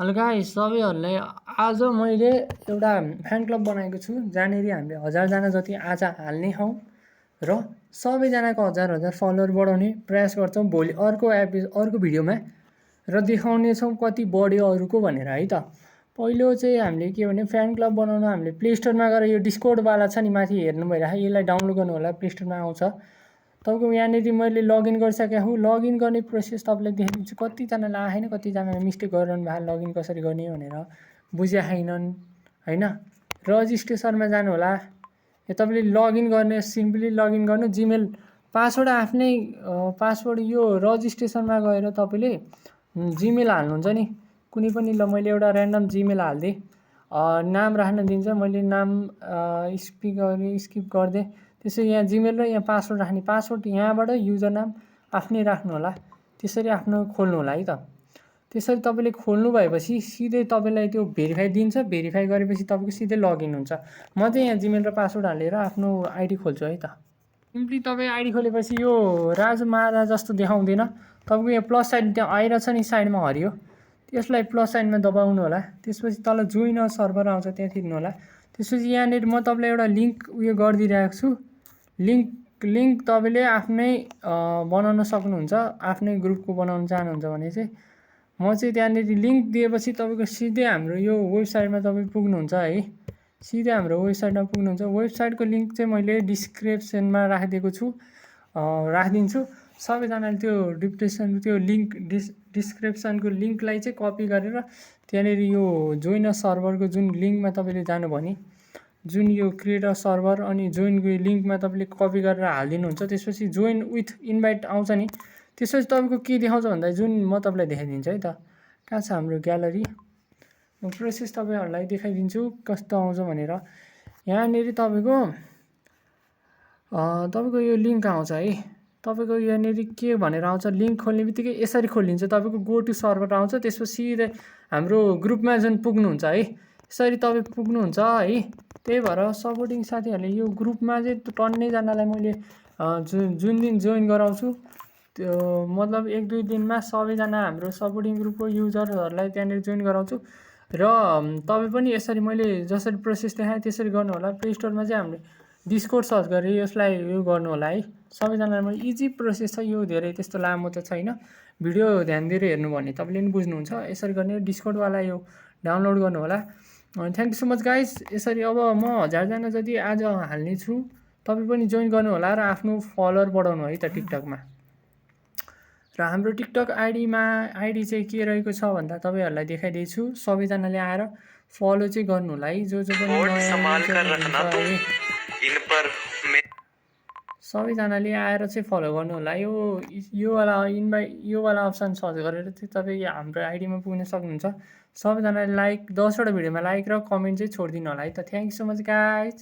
Hello guys, सबैहरूलाई आज मैले एउटा फ्यान क्लब बनाएको छु जहाँनिर हामीले 1000जना जति आज हाल्ने हौँ र सबैजनाको 1000 फलोअर बढाउने प्रयास गर्छौँ भोलि अर्को भिडियोमा र देखाउने छौँ कति बढ्यो अरूको भनेर है त। पहिलो चाहिँ हामीले के भने फ्यान क्लब बनाउन हामीले प्ले स्टोरमा गएर यो डिस्कर्डवाला छ नि माथि हेर्नु भइरहेको, यसलाई डाउनलोड गर्नु होला, प्ले स्टोरमा आउँछ। तपाईँको यहाँनिर मैले लगइन गरिसकेको हुँ। लगइन गर्ने प्रोसेस तपाईँलाई देखाइदिन्छु। कतिजनालाई आएन, कतिजनाले मिस्टेक गरिरहनु भएको, लगइन कसरी गर्ने भनेर बुझे छैनन् होइन। रजिस्ट्रेसनमा जानु होला, यो तपाईँले लगइन गर्ने, सिम्पली लगइन गर्नु, जिमेल पासवर्ड आफ्नै पासवर्ड यो रजिस्ट्रेसनमा गएर तपाईँले जिमेल हाल्नुहुन्छ नि कुनै पनि। ल मैले एउटा ऱ्यान्डम जिमेल हालिदिएँ, नाम राख्न दिन्छ, मैले नाम स्किप गरिदिएँ। त्यसरी यहाँ जिमेल र यहाँ पासवर्ड राख्ने, पासवर्ड यहाँबाट युजर नाम आफ्नै राख्नु होला। त्यसरी आफ्नो खोल्नु होला है त। त्यसरी तपाईँले खोल्नु भएपछि सिधै तपाईँलाई त्यो भेरिफाई दिन्छ, भेरिफाई गरेपछि तपाईँको सिधै लगइन हुन्छ। म चाहिँ यहाँ जिमेल र पासवर्ड हालेर आफ्नो आइडी खोल्छु है त। सिम्पली तपाईँ आइडी खोलेपछि यो राजु मारा जस्तो देखाउँदैन, तपाईँको यहाँ प्लस साइन त्यहाँ आइरहेछ नि साइडमा हरियो, त्यसलाई प्लस साइनमा दबाउनु होला। त्यसपछि तल जोइन सर्भर आउँछ, त्यहाँ थिच्नु होला। त्यसपछि यहाँनिर म तपाईँलाई एउटा लिङ्क उयो गरिदिइरहेको छु। लिङ्क तपाईँले आफ्नै बनाउन सक्नुहुन्छ, आफ्नै ग्रुपको बनाउन चाहनुहुन्छ भने चाहिँ। म चाहिँ त्यहाँनिर लिङ्क दिएपछि तपाईँको सिधै हाम्रो यो वेबसाइटमा तपाईँ पुग्नुहुन्छ है, सिधै हाम्रो वेबसाइटमा पुग्नुहुन्छ। वेबसाइटको लिङ्क चाहिँ मैले डिस्क्रिप्सनमा राखिदिएको छु, राखिदिन्छु। सबैजनाले त्यो त्यो लिङ्क डिस्क्रिप्सनको लिङ्कलाई चाहिँ कपी गरेर त्यहाँनिर यो जोइन सर्भरको जुन लिङ्कमा तपाईँले जानुभयो भने, जुन यो क्रिएट अ सर्भर अनि जोइनको लिङ्कमा तपाईँले कपी गरेर हालिदिनुहुन्छ। त्यसपछि जोइन विथ इन्भाइट आउँछ नि, त्यसपछि तपाईँको के देखाउँछ भन्दा जुन म तपाईँलाई देखाइदिन्छु है त। कहाँ छ हाम्रो ग्यालरी, प्रोसेस तपाईँहरूलाई देखाइदिन्छु कस्तो आउँछ भनेर। यहाँनिर तपाईँको यो लिङ्क आउँछ है, तपाईँको यहाँनिर के भनेर आउँछ, लिङ्क खोल्ने बित्तिकै यसरी खोलिन्छ, तपाईँको गो टु सर्भर आउँछ। त्यसपछि सिधै हाम्रो ग्रुपमा जुन पुग्नुहुन्छ है, यसरी तपाईँ पुग्नुहुन्छ है। त्यही भएर सपोर्टिङ साथीहरूले यो ग्रुपमा चाहिँ टन्नैजनालाई मैले जुन दिन जोइन गराउँछु, त्यो मतलब 1-2 दिनमा सबैजना हाम्रो सपोर्टिङ ग्रुपको युजरहरूलाई त्यहाँनिर जोइन गराउँछु। र तपाईँ पनि यसरी मैले जसरी प्रोसेस देखाएँ त्यसरी गर्नु होला। प्ले स्टोरमा चाहिँ हामीले डिस्कर्ड सर्च गरेर यसलाई यो गर्नु होला है। सबैजनालाई इजी प्रोसेस छ यो, धेरै त्यस्तो लामो त छैन। भिडियो ध्यान दिएर हेर्नु भने तपाईँले पनि बुझ्नुहुन्छ। यसरी गर्ने डिस्कर्डवाला यो डाउनलोड गर्नु होला। Thank you so much guys. यसरी अब म 1000जना जति आज हाल्ने छु, तपाईँ पनि जोइन गर्नु होला र आफ्नो फलोअर बढाउनु है त टिकटकमा। र हाम्रो टिकटक आइडी चाहिँ के रहेको छ भन्दा तपाईँहरूलाई देखाइदिन्छु। सबैजनाले आएर फलो चाहिँ गर्नु होला है, जो पनि सबैजनाले आएर चाहिँ फलो गर्नु होला। योवाला अप्सन सर्च गरेर चाहिँ तपाईँ हाम्रो आइडीमा पुग्न सक्नुहुन्छ। सबैजनाले 10वटा भिडियोमा लाइक र कमेन्ट चाहिँ छोडिदिनु होला है त। Thank you so much guys.